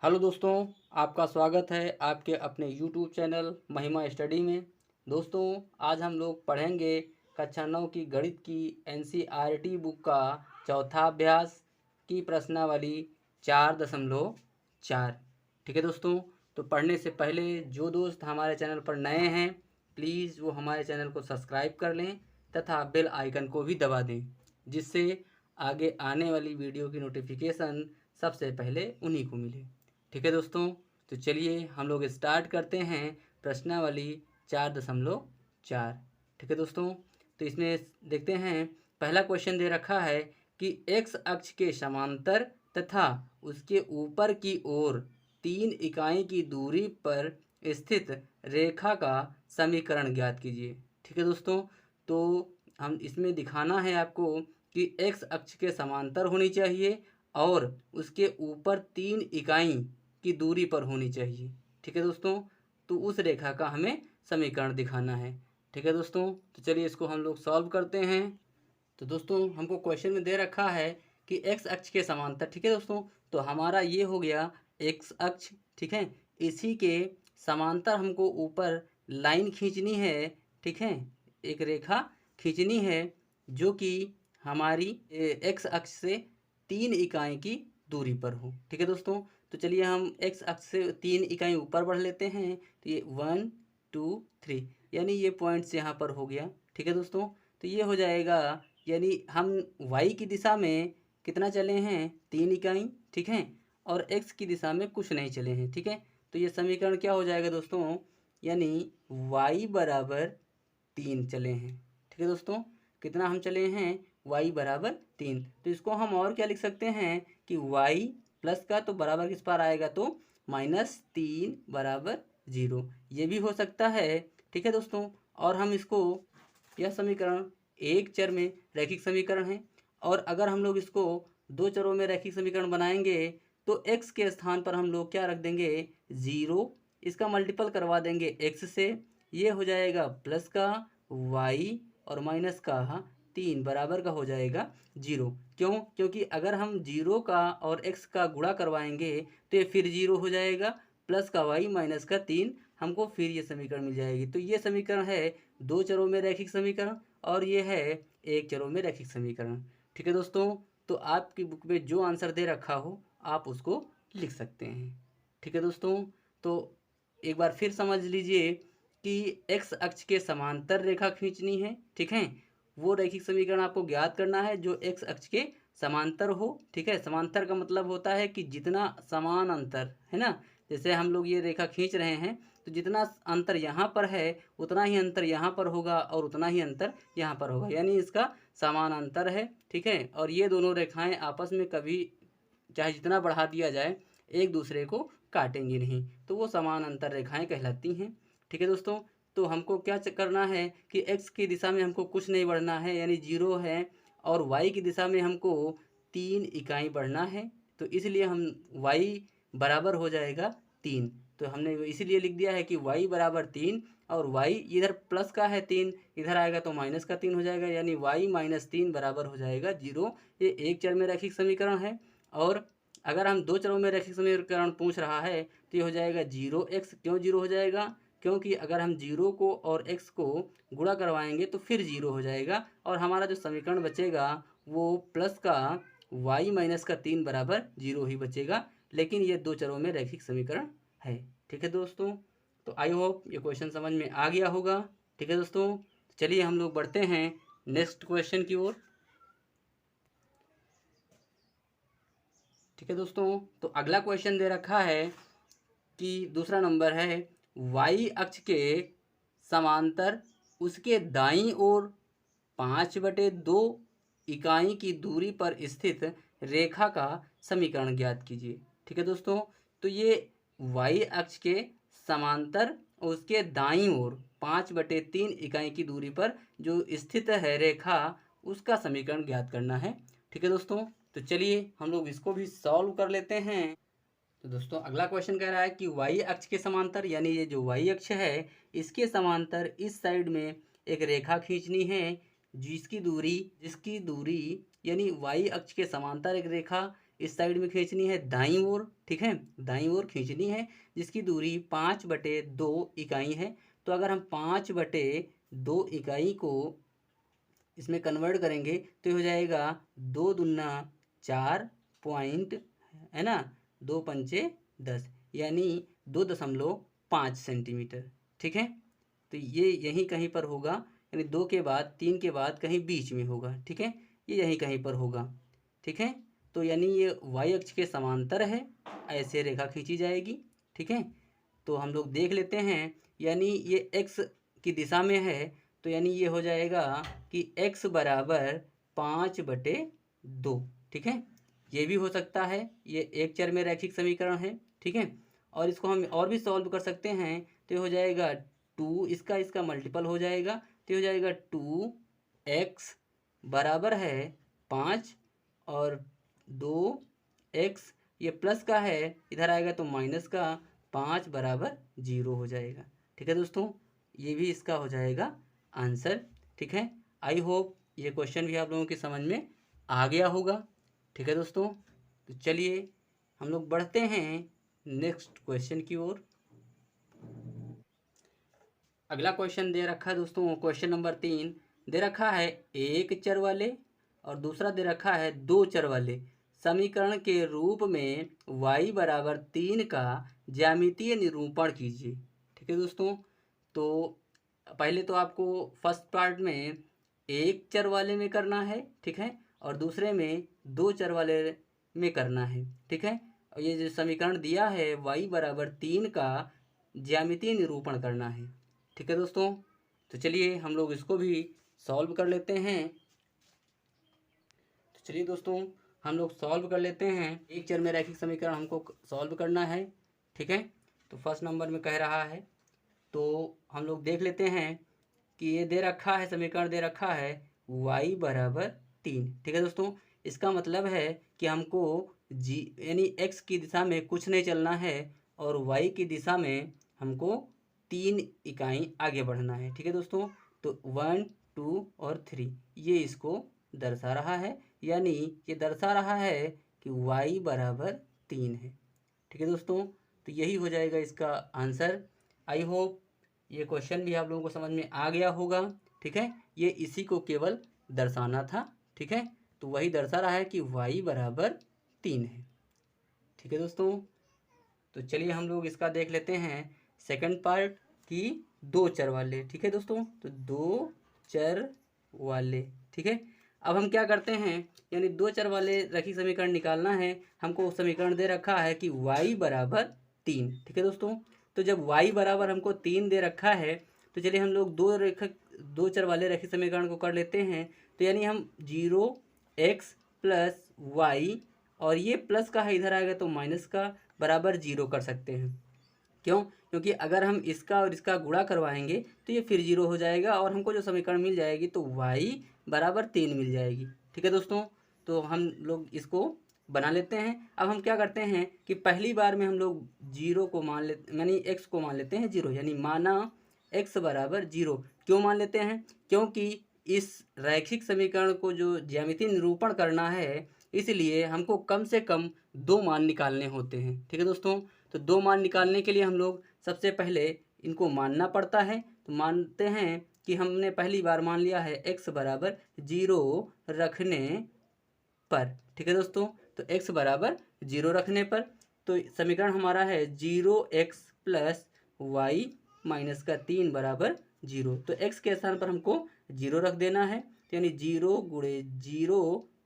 Hello दोस्तों, आपका स्वागत है आपके अपने यूट्यूब चैनल महिमा स्टडी में। दोस्तों, आज हम लोग पढ़ेंगे कक्षा 9 की गणित की एनसीईआरटी बुक का चौथा अभ्यास की प्रश्नावली 4.4। ठीक है दोस्तों, तो पढ़ने से पहले जो दोस्त हमारे चैनल पर नए हैं प्लीज़ वो हमारे चैनल को सब्सक्राइब कर लें तथा बेल आइकन को भी दबा दें, जिससे आगे आने वाली वीडियो की नोटिफिकेशन सबसे पहले उन्हीं को मिले। ठीक है दोस्तों, तो चलिए हम लोग स्टार्ट करते हैं प्रश्नावली 4.4। ठीक है दोस्तों, तो इसमें देखते हैं पहला क्वेश्चन दे रखा है कि एक्स अक्ष के समांतर तथा उसके ऊपर की ओर 3 इकाई की दूरी पर स्थित रेखा का समीकरण ज्ञात कीजिए। ठीक है दोस्तों, तो हम इसमें दिखाना है आपको कि एक्स अक्ष के समांतर होनी चाहिए और उसके ऊपर 3 इकाई की दूरी पर होनी चाहिए। ठीक है दोस्तों, तो उस रेखा का हमें समीकरण दिखाना है। ठीक है दोस्तों, तो चलिए इसको हम लोग सॉल्व करते हैं। तो दोस्तों, हमको क्वेश्चन में दे रखा है कि एक्स अक्ष के समांतर। ठीक है दोस्तों, तो हमारा ये हो गया एक्स अक्ष। ठीक है, इसी के समांतर हमको ऊपर लाइन खींचनी है। ठीक है, एक रेखा खींचनी है जो कि हमारी एक्स अक्ष से 3 इकाई की दूरी पर हो। ठीक है दोस्तों, तो चलिए हम एक्स अक्ष से 3 इकाई ऊपर बढ़ लेते हैं। तो ये 1 2 3 यानी ये पॉइंट्स यहाँ पर हो गया। ठीक है दोस्तों, तो ये हो जाएगा, यानी हम वाई की दिशा में कितना चले हैं 3 इकाई। ठीक है, और एक्स की दिशा में कुछ नहीं चले हैं। ठीक है, तो ये समीकरण क्या हो जाएगा दोस्तों, यानी वाई बराबर 3 चले हैं। ठीक है दोस्तों, कितना हम चले हैं, वाई बराबर 3। तो इसको हम और क्या लिख सकते हैं कि वाई प्लस का तो बराबर किस पार आएगा, तो -3 बराबर 0, ये भी हो सकता है। ठीक है दोस्तों, और हम इसको, यह समीकरण एक चर में रैखिक समीकरण है, और अगर हम लोग इसको दो चरों में रैखिक समीकरण बनाएंगे तो x के स्थान पर हम लोग क्या रख देंगे, 0। इसका मल्टीपल करवा देंगे x से, ये हो जाएगा प्लस का y और माइनस का 3 बराबर का हो जाएगा 0। क्यों, क्योंकि अगर हम 0 का और x का गुणा करवाएंगे तो ये फिर 0 हो जाएगा, प्लस का y माइनस का 3, हमको फिर ये समीकरण मिल जाएगी। तो ये समीकरण है दो चरों में रैखिक समीकरण, और ये है एक चरों में रैखिक समीकरण। ठीक है दोस्तों, तो आपकी बुक में जो आंसर दे रखा हो आप उसको लिख सकते हैं। ठीक है दोस्तों, तो एक बार फिर समझ लीजिए कि एक्स अक्ष के समांतर रेखा खींचनी है। ठीक है, वो रैखिक समीकरण आपको ज्ञात करना है जो एक्स अक्ष के समांतर हो। ठीक है, समांतर का मतलब होता है कि जितना समान अंतर है ना, जैसे हम लोग ये रेखा खींच रहे हैं तो जितना अंतर यहाँ पर है उतना ही अंतर यहाँ पर होगा और उतना ही अंतर यहाँ पर होगा, यानी इसका समान अंतर है। ठीक है, और ये दोनों रेखाएं आपस में कभी चाहे जितना बढ़ा दिया जाए एक दूसरे को काटेंगी नहीं, तो वो समान अंतर रेखाएं कहलाती हैं। ठीक है दोस्तों, तो हमको क्या करना है कि एक्स की दिशा में हमको कुछ नहीं बढ़ना है, यानी 0 है, और वाई की दिशा में हमको 3 इकाई बढ़ना है। तो इसलिए हम वाई बराबर हो जाएगा 3। तो हमने इसीलिए लिख दिया है कि y बराबर 3, और y इधर प्लस का है 3, इधर आएगा तो माइनस का 3 हो जाएगा, यानी y माइनस 3 बराबर हो जाएगा 0। ये एक चर में रैखिक समीकरण है, और अगर हम दो चरों में रैखिक समीकरण पूछ रहा है तो ये हो जाएगा 0x। क्यों 0 हो जाएगा, क्योंकि अगर हम 0 को और x को गुणा करवाएंगे तो फिर 0 हो जाएगा, और हमारा जो समीकरण बचेगा वो प्लस का y माइनस का 3 बराबर 0 ही बचेगा, लेकिन ये दो चरों में रैखिक समीकरण है। ठीक है दोस्तों, तो आई होप ये क्वेश्चन समझ में आ गया होगा। ठीक है दोस्तों, चलिए हम लोग बढ़ते हैं नेक्स्ट क्वेश्चन की ओर। ठीक है दोस्तों, तो अगला क्वेश्चन दे रखा है कि दूसरा नंबर है, वाई अक्ष के समांतर उसके दाईं ओर 5/2 इकाई की दूरी पर स्थित रेखा का समीकरण ज्ञात कीजिए। ठीक है दोस्तों, तो ये वाई अक्ष के समांतर उसके दाईं ओर 5/3 इकाई की दूरी पर जो स्थित है रेखा, उसका समीकरण ज्ञात करना है। ठीक है दोस्तों, तो चलिए हम लोग इसको भी सॉल्व कर लेते हैं। तो दोस्तों, अगला क्वेश्चन कह रहा है कि वाई अक्ष के समांतर, यानी ये जो वाई अक्ष है इसके समांतर इस साइड में एक रेखा खींचनी है जिसकी दूरी यानी वाई अक्ष के समांतर एक रेखा इस साइड में खींचनी है दाईं ओर, ठीक है, दाईं ओर खींचनी है, जिसकी दूरी 5/2 इकाई है। तो अगर हम 5/2 इकाई को इसमें कन्वर्ट करेंगे तो ये हो जाएगा 2 दूना 4 पॉइंट, है ना, 2 पंचे 10, यानी 2.5 सेंटीमीटर, ठीक है। तो ये यहीं कहीं पर होगा, यानी 2 के बाद 3 के बाद कहीं बीच में होगा, ठीक है, ये यहीं कहीं पर होगा, ठीक है। तो यानी ये वाई अक्ष के समांतर है, ऐसे रेखा खींची जाएगी, ठीक है। तो हम लोग देख लेते हैं, यानी ये एक्स की दिशा में है, तो यानी ये हो जाएगा कि x बराबर 5/2, ठीक है। ये भी हो सकता है, ये एक चर में रैखिक समीकरण है, ठीक है। और इसको हम और भी सॉल्व कर सकते हैं, तो ये हो जाएगा 2, इसका मल्टीपल हो जाएगा, तो ये हो जाएगा 2x बराबर है 5 और 2x, ये प्लस का है, इधर आएगा तो माइनस का, 5 बराबर 0 हो जाएगा, ठीक है दोस्तों। ये भी इसका हो जाएगा आंसर, ठीक है। आई होप ये क्वेश्चन भी आप लोगों की समझ में आ गया होगा, ठीक है दोस्तों। तो चलिए हम लोग बढ़ते हैं नेक्स्ट क्वेश्चन की ओर। अगला क्वेश्चन दे रखा है दोस्तों, क्वेश्चन नंबर 3 दे रखा है, एक चर वाले और दूसरा दे रखा है 2 चर वाले समीकरण के रूप में y बराबर 3 का ज्यामितीय निरूपण कीजिए, ठीक है दोस्तों। तो पहले तो आपको फर्स्ट पार्ट में एक चर वाले में करना है, ठीक है, और दूसरे में 2 चर वाले में करना है, ठीक है। और ये जो समीकरण दिया है y बराबर 3 का ज्यामितीय निरूपण करना है, ठीक है दोस्तों। तो चलिए हम लोग इसको भी सॉल्व कर लेते हैं। तो चलिए दोस्तों हम लोग सॉल्व कर लेते हैं, एक चर में रैखिक समीकरण हमको सॉल्व करना है, ठीक है। तो फर्स्ट नंबर में कह रहा है, तो हम लोग देख लेते हैं कि ये दे रखा है, समीकरण दे रखा है y बराबर 3, ठीक है दोस्तों। इसका मतलब है कि हमको जी यानी x की दिशा में कुछ नहीं चलना है और y की दिशा में हमको 3 इकाई आगे बढ़ना है, ठीक है दोस्तों। तो 1 2 और 3 ये इसको दर्शा रहा है, यानी ये दर्शा रहा है कि y बराबर 3 है, ठीक है दोस्तों। तो यही हो जाएगा इसका आंसर। आई होप ये क्वेश्चन भी आप लोगों को समझ में आ गया होगा, ठीक है। ये इसी को केवल दर्शाना था, ठीक है। तो वही दर्शा रहा है कि y बराबर 3 है, ठीक है दोस्तों। तो चलिए हम लोग इसका देख लेते हैं सेकंड पार्ट की 2 चर वाले, ठीक है दोस्तों। तो 2 चर वाले, ठीक है। अब हम क्या करते हैं, यानी 2 चर वाले रैखिक समीकरण निकालना है हमको। समीकरण दे रखा है कि y बराबर 3, ठीक है दोस्तों। तो जब y बराबर हमको 3 दे रखा है, तो चलिए हम लोग 2 चर वाले रैखिक समीकरण को कर लेते हैं। तो यानी हम 0x प्लस वाई, और ये प्लस का है, इधर आएगा तो माइनस का, बराबर 0 कर सकते हैं। क्यों? क्योंकि अगर हम इसका और इसका गुणा करवाएंगे तो ये फिर 0 हो जाएगा और हमको जो समीकरण मिल जाएगी तो y बराबर 3 मिल जाएगी, ठीक है दोस्तों। तो हम लोग इसको बना लेते हैं। अब हम क्या करते हैं कि पहली बार में हम लोग 0 को मान लेते, यानी x को मान लेते हैं 0, यानी माना x बराबर 0। क्यों मान लेते हैं? क्योंकि इस रैखिक समीकरण को जो ज्यामितीय निरूपण करना है, इसलिए हमको कम से कम 2 मान निकालने होते हैं, ठीक है दोस्तों। तो 2 मान निकालने के लिए हम लोग सबसे पहले इनको मानना पड़ता है। तो मानते हैं कि हमने पहली बार मान लिया है x बराबर 0 रखने पर, ठीक है दोस्तों। तो x बराबर 0 रखने पर, तो समीकरण हमारा है 0x प्लस वाई माइनस का 3 बराबर 0। तो x के स्थान पर हमको 0 रख देना है, तो यानी 0 गुणे 0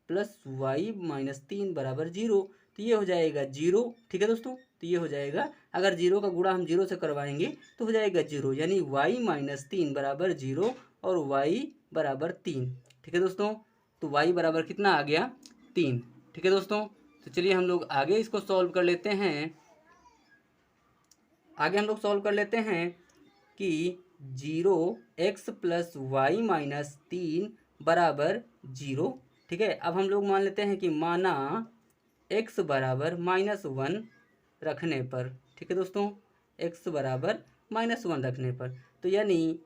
प्लस वाई माइनस 3 बराबर 0। तो ये हो जाएगा 0, ठीक है दोस्तों। तो ये हो जाएगा, अगर 0 का गुणा हम 0 से करवाएंगे तो हो जाएगा 0, यानी y माइनस 3 बराबर 0 और y बराबर 3, ठीक है दोस्तों। तो y बराबर कितना आ गया? 3, ठीक है दोस्तों। तो चलिए हम लोग आगे इसको सॉल्व कर लेते हैं। आगे हम लोग सॉल्व कर लेते हैं कि 0x प्लस वाई माइनस 3 बराबर 0, ठीक है। अब हम लोग मान लेते हैं कि माना x बराबर -1 रखने पर, ठीक है दोस्तों, x बराबर -1 रखने पर, तो यानी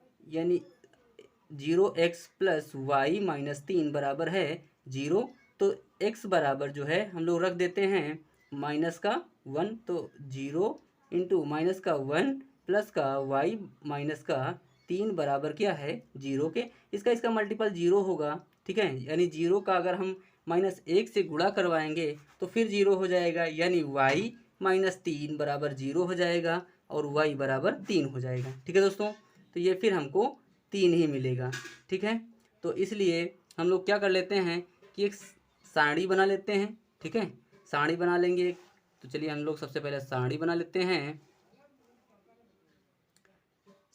0x प्लस वाई माइनस 3 बराबर है 0। तो x बराबर जो है हम लोग रख देते हैं माइनस का 1, तो 0 इंटू माइनस का 1 प्लस का y माइनस का 3 बराबर क्या है 0 के। इसका मल्टीपल 0 होगा, ठीक है। यानी 0 का अगर हम -1 से गुणा करवाएंगे तो फिर 0 हो जाएगा, यानी y माइनस 3 बराबर 0 हो जाएगा और y बराबर 3 हो जाएगा, ठीक है दोस्तों। तो ये फिर हमको 3 ही मिलेगा, ठीक है। तो इसलिए हम लोग क्या कर लेते हैं कि एक सारणी बना लेते हैं, ठीक है। सारणी बना लेंगे, तो चलिए हम लोग सबसे पहले सारणी बना लेते हैं।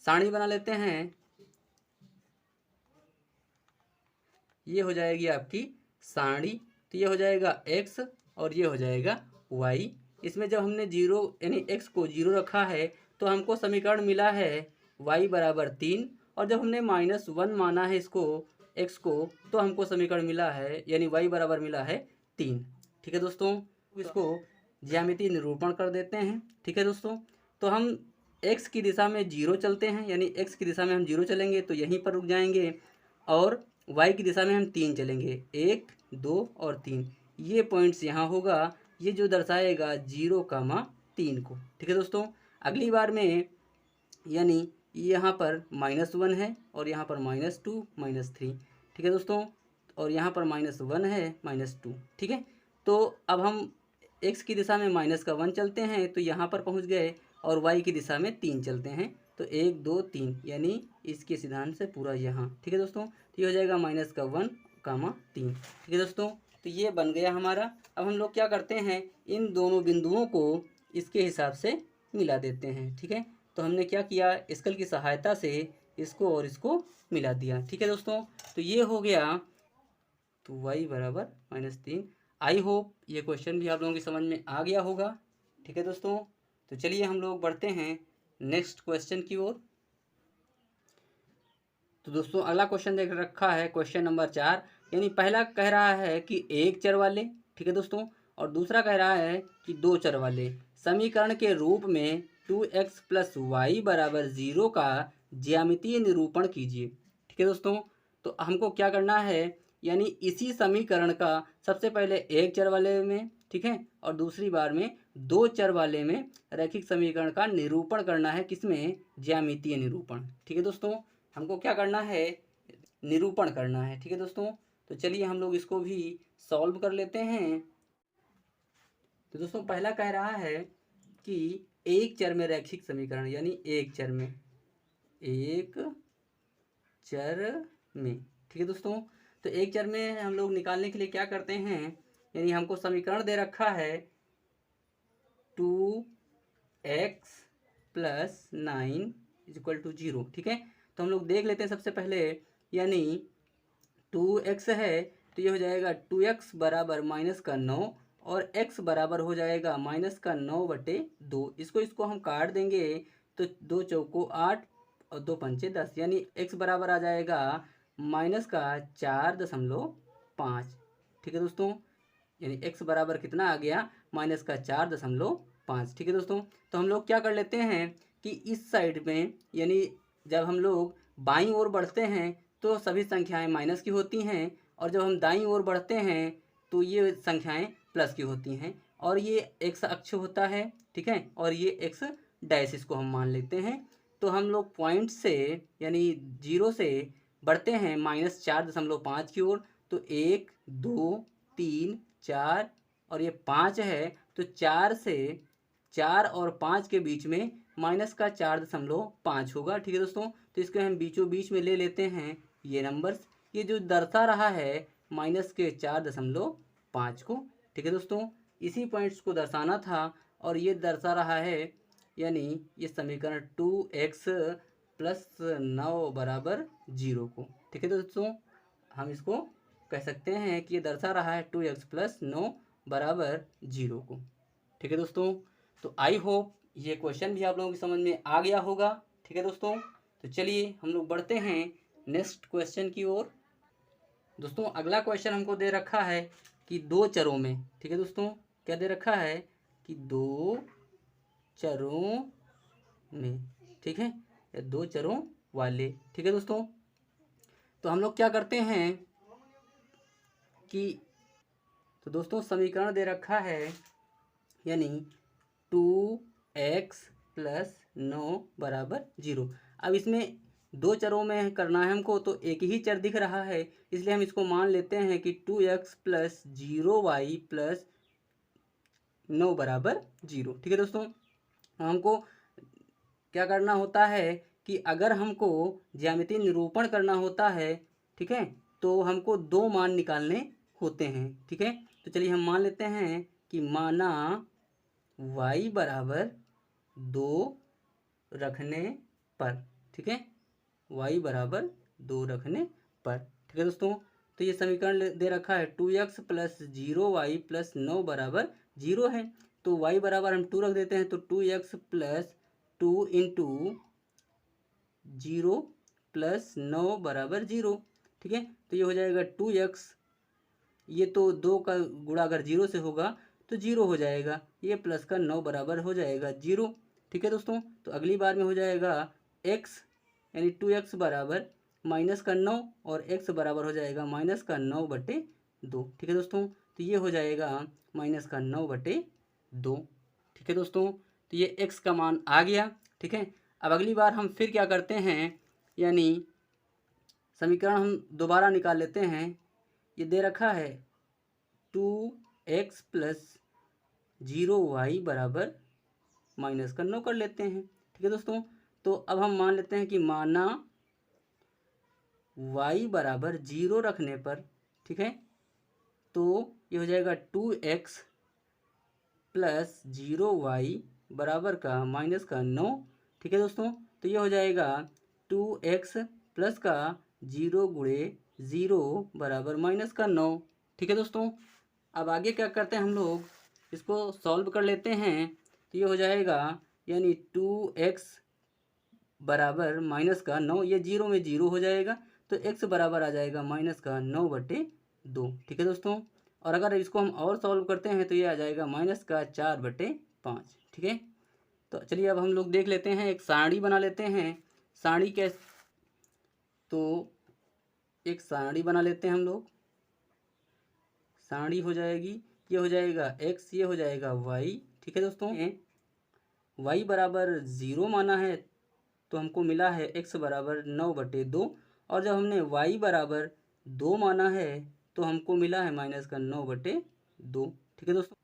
सारणी बना लेते हैं, ये हो जाएगी आपकी सारणी। तो ये हो जाएगा x और ये हो जाएगा y। इसमें जब हमने 0 यानी x को 0 रखा है तो हमको समीकरण मिला है y बराबर 3, और जब हमने -1 माना है इसको x को तो हमको समीकरण मिला है यानी y बराबर मिला है 3, ठीक है दोस्तों। इसको ज्यामितीय निरूपण कर देते हैं, ठीक है दोस्तों। तो हम x की दिशा में 0 चलते हैं, यानी x की दिशा में हम 0 चलेंगे तो यहीं पर रुक जाएंगे, और y की दिशा में हम 3 चलेंगे, 1 2 और 3। ये पॉइंट्स यहाँ होगा, ये जो दर्शाएगा 0,3 को, ठीक है दोस्तों। अगली बार में यानी यहाँ पर -1 है और यहाँ पर -2 -3, ठीक है दोस्तों, और यहाँ पर -1 है -2, ठीक है। तो अब हम x की दिशा में -1 चलते हैं तो यहाँ पर पहुँच गए, और y की दिशा में 3 चलते हैं तो 1 2 3, यानी इसके सिद्धांत से पूरा यहाँ, ठीक है दोस्तों। तो ये हो जाएगा -1, 3, ठीक है दोस्तों। तो ये बन गया हमारा। अब हम लोग क्या करते हैं, इन दोनों बिंदुओं को इसके हिसाब से मिला देते हैं, ठीक है। तो हमने क्या किया, स्केल की सहायता से इसको और इसको मिला दिया, ठीक है दोस्तों। तो ये हो गया, तो y बराबर -3। आई होप ये क्वेश्चन भी आप लोगों की समझ में आ गया होगा, ठीक है दोस्तों। तो चलिए हम लोग बढ़ते हैं नेक्स्ट क्वेश्चन की ओर। तो दोस्तों अगला क्वेश्चन देख रखा है क्वेश्चन नंबर 4, यानी पहला कह रहा है कि एक चर वाले, ठीक है दोस्तों, और दूसरा कह रहा है कि 2 चर वाले समीकरण के रूप में 2x + y बराबर 0 का ज्यामितीय निरूपण कीजिए, ठीक है दोस्तों। तो हमको क्या करना है, यानी इसी समीकरण का सबसे पहले एक चर वाले में, ठीक है, और दूसरी बार में 2 चर वाले में रैखिक समीकरण का निरूपण करना है, किसमें, ज्यामितीय निरूपण, ठीक है दोस्तों। हमको क्या करना है, निरूपण करना है, ठीक है दोस्तों। तो चलिए हम लोग इसको भी सॉल्व कर लेते हैं। तो दोस्तों पहला कह रहा है कि एक चर में रैखिक समीकरण, यानी एक चर में ठीक है दोस्तों। तो एक चर में हम लोग निकालने के लिए क्या करते हैं, यानी हमको समीकरण दे रखा है 2x + 9 = 0, ठीक है। तो हम लोग देख लेते हैं सबसे पहले, यानी 2x है तो ये हो जाएगा 2x बराबर -9, और x बराबर हो जाएगा -9/2। इसको हम काट देंगे तो 2 चौको 8 और 2 पंचे 10, यानी x बराबर आ जाएगा -4.5, ठीक है दोस्तों। यानी x बराबर कितना आ गया, -4.5, ठीक है दोस्तों। तो हम लोग क्या कर लेते हैं कि इस साइड में, यानी जब हम लोग बाईं ओर बढ़ते हैं तो सभी संख्याएं माइनस की होती हैं, और जब हम दाईं ओर बढ़ते हैं तो ये संख्याएं प्लस की होती हैं, और ये एक्स अक्ष होता है, ठीक है, और ये एक्स डैश इसको हम मान लेते हैं। तो हम लोग पॉइंट से यानी 0 से बढ़ते हैं -4.5 की ओर, तो 1 2 3 4 और ये 5 है, तो 4 और 5 के बीच में -4.5 होगा, ठीक है दोस्तों। तो इसको हम बीचों बीच में ले लेते हैं ये नंबर्स, ये जो दर्शा रहा है -4.5 को, ठीक है दोस्तों। इसी पॉइंट्स को दर्शाना था, और ये दर्शा रहा है, यानी ये समीकरण 2x + 9 बराबर 0 को, ठीक है दोस्तों। हम इसको कह सकते हैं कि ये दर्शा रहा है 2x + 9 बराबर 0 को, ठीक है दोस्तों। तो आई होप ये क्वेश्चन भी आप लोगों की समझ में आ गया होगा, ठीक है दोस्तों। तो चलिए हम लोग बढ़ते हैं नेक्स्ट क्वेश्चन की ओर। दोस्तों अगला क्वेश्चन हमको दे रखा है कि 2 चरों में, ठीक है दोस्तों, क्या दे रखा है कि 2 चरों में, ठीक है, या 2 चरों वाले, ठीक है दोस्तों। तो हम लोग क्या करते हैं कि तो दोस्तों समीकरण दे रखा है यानी 2x + 9 बराबर 0। अब इसमें दो चरों में करना है हमको, तो एक ही चर दिख रहा है, इसलिए हम इसको मान लेते हैं कि 2x + 0y + 9 बराबर 0। ठीक है दोस्तों, हमको क्या करना होता है कि अगर हमको ज्यामितीय निरूपण करना होता है, ठीक है, तो हमको दो मान निकालने होते हैं। ठीक है, तो चलिए हम मान लेते हैं कि माना y बराबर 2 रखने पर, ठीक है, y बराबर 2 रखने पर। ठीक है दोस्तों, तो ये समीकरण दे रखा है 2x + 0y + 9 बराबर 0 है। तो y बराबर हम 2 रख देते हैं, तो 2x + 2 × 0 + 9 बराबर 0। ठीक है, तो ये हो जाएगा 2x, ये तो 2 का गुणा अगर 0 से होगा तो 0 हो जाएगा, ये प्लस का 9 बराबर हो जाएगा 0। ठीक है दोस्तों, तो अगली बार में हो जाएगा x यानी 2x बराबर माइनस का 9 और x बराबर हो जाएगा माइनस का 9/2। ठीक है दोस्तों, तो ये हो जाएगा माइनस का 9/2। ठीक है दोस्तों, तो ये x का मान आ गया। ठीक है, अब अगली बार हम फिर क्या करते हैं, यानी समीकरण हम दोबारा निकाल लेते हैं। ये दे रखा है 2x + 0y बराबर माइनस का 9 कर लेते हैं। ठीक है दोस्तों, तो अब हम मान लेते हैं कि माना y बराबर 0 रखने पर, ठीक है, तो ये हो जाएगा 2x + 0y बराबर का माइनस का 9। ठीक है दोस्तों, तो ये हो जाएगा 2x + का 0 × 0 बराबर माइनस का 9। ठीक है दोस्तों, अब आगे क्या करते हैं हम लोग, इसको सॉल्व कर लेते हैं। तो ये हो जाएगा यानी 2x बराबर माइनस का 9, ये 0 में 0 हो जाएगा, तो x बराबर आ जाएगा माइनस का 9/2। ठीक है दोस्तों, और अगर इसको हम और सॉल्व करते हैं तो ये आ जाएगा माइनस का 4/5। ठीक है, तो चलिए अब हम लोग देख लेते हैं, एक सारणी बना लेते हैं। सारणी कैसे, तो एक सारणी बना लेते हैं हम लोग। सारणी हो जाएगी, ये हो जाएगा x, ये हो जाएगा y। ठीक है दोस्तों, y बराबर 0 माना है तो हमको मिला है x बराबर 9/2, और जब हमने y बराबर 2 माना है तो हमको मिला है माइनस का 9/2। ठीक है दोस्तों,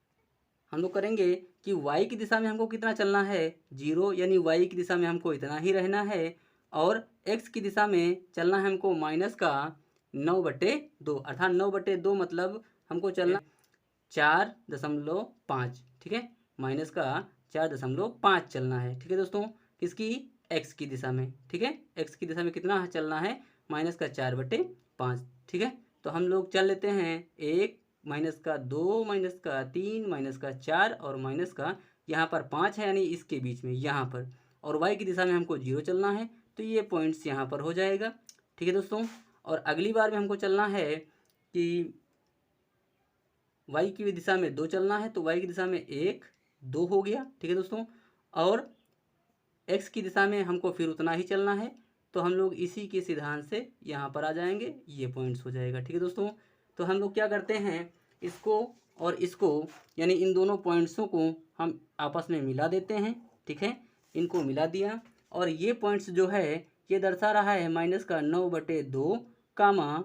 हम लोग करेंगे कि y की दिशा में हमको कितना चलना है, 0, यानी y की दिशा में हमको इतना ही रहना है, और x की दिशा में चलना है हमको माइनस का 9/2, अर्थात 9/2 मतलब हमको चलना 4.5। ठीक है, माइनस का 4.5 चलना है। ठीक है दोस्तों, किसकी, x की दिशा में। ठीक है, x की दिशा में कितना चलना है, माइनस का 4/5। ठीक है, तो हम लोग चल लेते हैं 1, माइनस का 2, माइनस का 3, माइनस का 4 और माइनस का यहाँ पर 5 है, यानी इसके बीच में यहाँ पर, और y की दिशा में हमको 0 चलना है, तो ये पॉइंट्स यहाँ पर हो जाएगा। ठीक है दोस्तों, और अगली बार में हमको चलना है कि y की दिशा में 2 चलना है, तो y की दिशा में 1, 2 हो गया। ठीक है दोस्तों, और x की दिशा में हमको फिर उतना ही चलना है, तो हम लोग इसी के सिद्धांत से यहाँ पर आ जाएंगे, ये पॉइंट्स हो जाएगा। ठीक है दोस्तों, तो हम लोग क्या करते हैं, इसको और इसको यानी इन दोनों पॉइंट्सों को हम आपस में मिला देते हैं। ठीक है, इनको मिला दिया, और ये पॉइंट्स जो है ये दर्शा रहा है माइनस का 9/2 कामा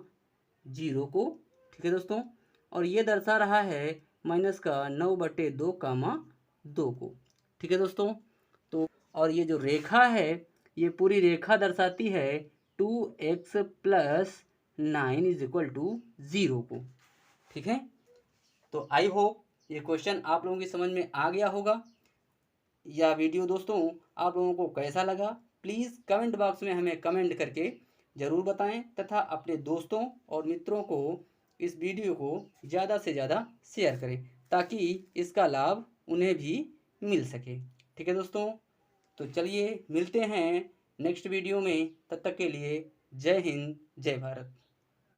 0 को। ठीक है दोस्तों, और ये दर्शा रहा है माइनस का 9/2 कामा 2 को। ठीक है दोस्तों, तो और ये जो रेखा है ये पूरी रेखा दर्शाती है 2x + 9 = 0 को। ठीक है, तो आई होप ये क्वेश्चन आप लोगों की समझ में आ गया होगा। या वीडियो दोस्तों आप लोगों को कैसा लगा, प्लीज़ कमेंट बॉक्स में हमें कमेंट करके ज़रूर बताएं, तथा अपने दोस्तों और मित्रों को इस वीडियो को ज़्यादा से ज़्यादा शेयर करें, ताकि इसका लाभ उन्हें भी मिल सके। ठीक है दोस्तों, तो चलिए मिलते हैं नेक्स्ट वीडियो में, तब तक के लिए जय हिंद, जय भारत।